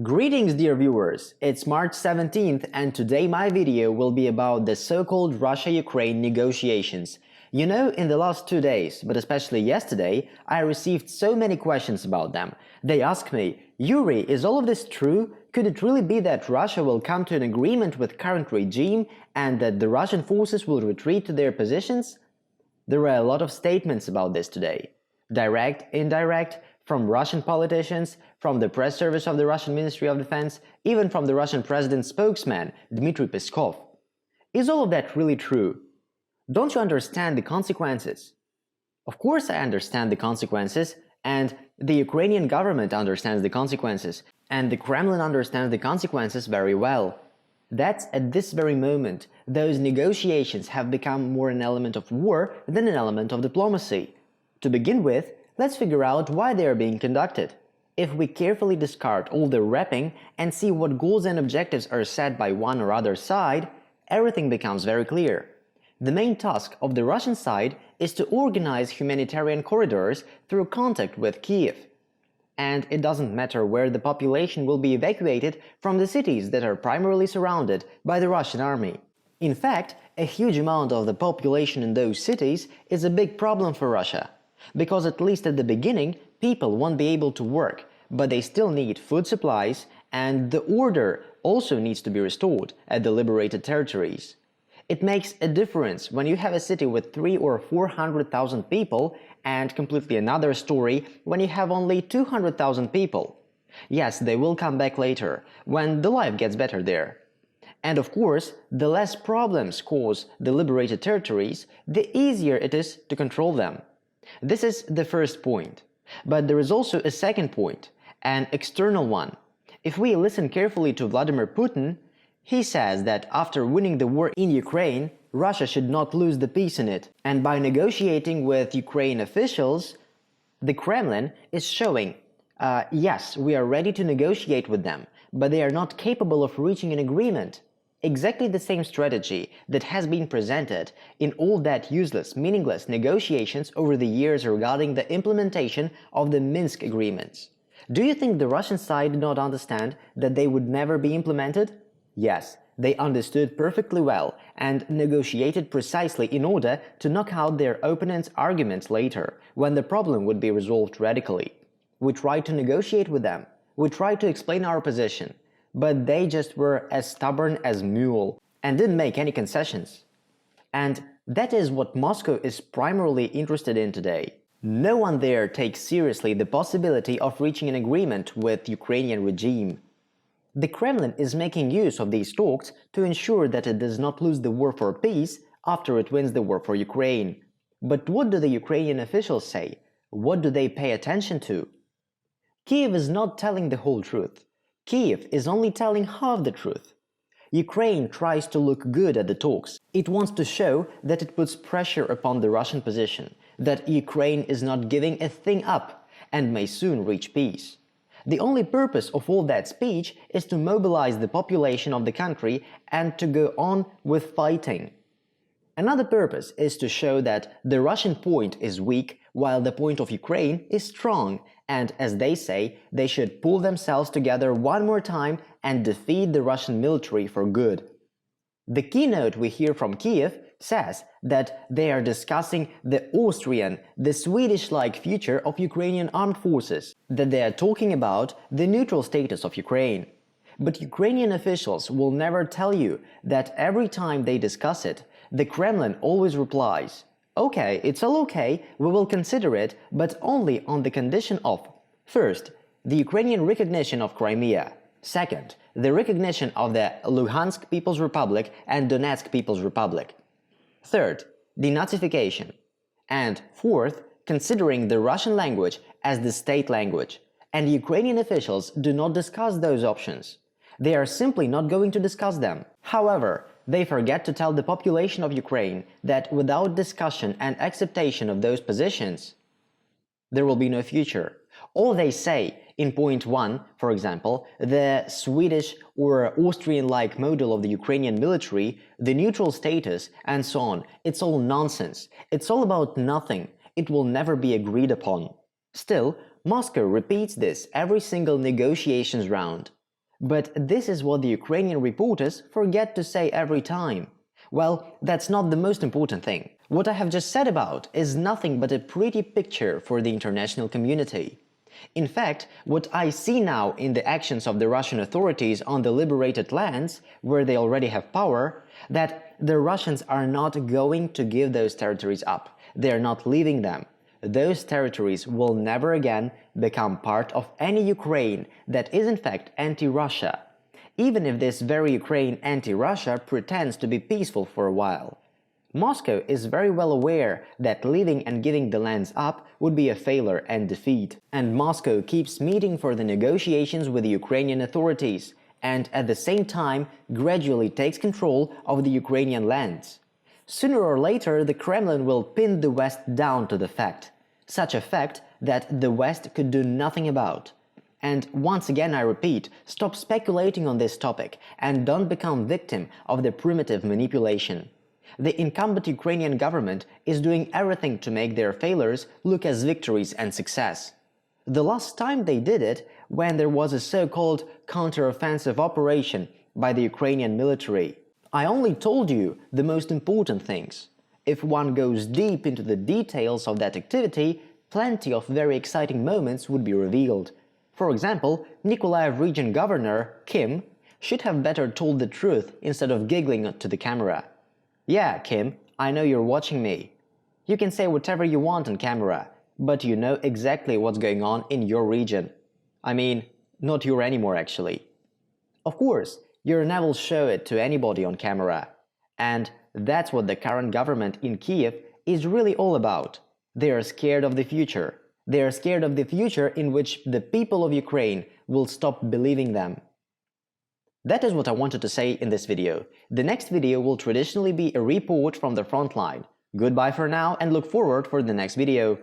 Greetings dear viewers, it's March 17th and today my video will be about the so-called Russia-Ukraine negotiations. You know, in the last 2 days, but especially yesterday, I received so many questions about them. They ask me, Yuri, is all of this true? Could it really be that Russia will come to an agreement with current regime and that the Russian forces will retreat to their positions? There are a lot of statements about this today. Direct, indirect, from Russian politicians, from the press service of the Russian Ministry of Defense, even from the Russian president's spokesman, Dmitry Peskov. Is all of that really true? Don't you understand the consequences? Of course I understand the consequences, and the Ukrainian government understands the consequences, and the Kremlin understands the consequences very well. That's at this very moment, those negotiations have become more an element of war than an element of diplomacy. To begin with, let's figure out why they are being conducted. If we carefully discard all the wrapping and see what goals and objectives are set by one or other side, everything becomes very clear. The main task of the Russian side is to organize humanitarian corridors through contact with Kiev. And it doesn't matter where the population will be evacuated from the cities that are primarily surrounded by the Russian army. In fact, a huge amount of the population in those cities is a big problem for Russia. Because at least at the beginning, people won't be able to work, but they still need food supplies, and the order also needs to be restored at the liberated territories. It makes a difference when you have a city with 300,000 or 400,000 people, and completely another story when you have only 200,000 people. Yes, they will come back later, when the life gets better there. And of course, the less problems cause the liberated territories, the easier it is to control them. This is the first point. But there is also a second point, an external one. If we listen carefully to Vladimir Putin, he says that after winning the war in Ukraine, Russia should not lose the peace in it. And by negotiating with Ukraine officials, the Kremlin is showing, yes, we are ready to negotiate with them, but they are not capable of reaching an agreement. Exactly the same strategy that has been presented in all that useless, meaningless negotiations over the years regarding the implementation of the Minsk agreements. Do you think the Russian side did not understand that they would never be implemented? Yes, they understood perfectly well and negotiated precisely in order to knock out their opponents' arguments later, when the problem would be resolved radically. We tried to negotiate with them. We tried to explain our position. But they just were as stubborn as mule and didn't make any concessions. And that is what Moscow is primarily interested in today. No one there takes seriously the possibility of reaching an agreement with the Ukrainian regime. The Kremlin is making use of these talks to ensure that it does not lose the war for peace after it wins the war for Ukraine. But what do the Ukrainian officials say? What do they pay attention to? Kiev is not telling the whole truth. Kiev is only telling half the truth. Ukraine tries to look good at the talks. It wants to show that it puts pressure upon the Russian position, that Ukraine is not giving a thing up and may soon reach peace. The only purpose of all that speech is to mobilize the population of the country and to go on with fighting. Another purpose is to show that the Russian point is weak while the point of Ukraine is strong, and as they say, they should pull themselves together one more time and defeat the Russian military for good. The keynote we hear from Kiev says that they are discussing the Austrian, the Swedish-like future of Ukrainian armed forces, that they are talking about the neutral status of Ukraine. But Ukrainian officials will never tell you that every time they discuss it, the Kremlin always replies, "Okay, it's all okay, we will consider it, but only on the condition of, first, the Ukrainian recognition of Crimea, second, the recognition of the Luhansk People's Republic and Donetsk People's Republic, third, denazification, and fourth, considering the Russian language as the state language." And Ukrainian officials do not discuss those options. They are simply not going to discuss them. However, they forget to tell the population of Ukraine that without discussion and acceptation of those positions, there will be no future. All they say in point 1, for example, the Swedish or Austrian-like model of the Ukrainian military, the neutral status, and so on, it's all nonsense. It's all about nothing. It will never be agreed upon. Still, Moscow repeats this every single negotiations round. But this is what the Ukrainian reporters forget to say every time. Well, that's not the most important thing. What I have just said about is nothing but a pretty picture for the international community. In fact, what I see now in the actions of the Russian authorities on the liberated lands, where they already have power, that the Russians are not going to give those territories up. They are not leaving them. Those territories will never again become part of any Ukraine that is in fact anti-Russia, even if this very Ukraine anti-Russia pretends to be peaceful for a while. Moscow is very well aware that leaving and giving the lands up would be a failure and defeat. And Moscow keeps meeting for the negotiations with the Ukrainian authorities and at the same time gradually takes control of the Ukrainian lands. Sooner or later, the Kremlin will pin the West down to the fact. Such a fact that the West could do nothing about. And once again I repeat, stop speculating on this topic and don't become victim of the primitive manipulation. The incumbent Ukrainian government is doing everything to make their failures look as victories and success. The last time they did it, when there was a so-called counter-offensive operation by the Ukrainian military. I only told you the most important things. If one goes deep into the details of that activity, plenty of very exciting moments would be revealed. For example, Nikolaev region governor, Kim, should have better told the truth instead of giggling to the camera. Yeah, Kim, I know you're watching me. You can say whatever you want on camera, but you know exactly what's going on in your region. I mean, not your anymore actually. Of course, you'll never show it to anybody on camera. And that's what the current government in Kiev is really all about. They are scared of the future. They are scared of the future in which the people of Ukraine will stop believing them. That is what I wanted to say in this video. The next video will traditionally be a report from the front line. Goodbye for now and look forward for the next video.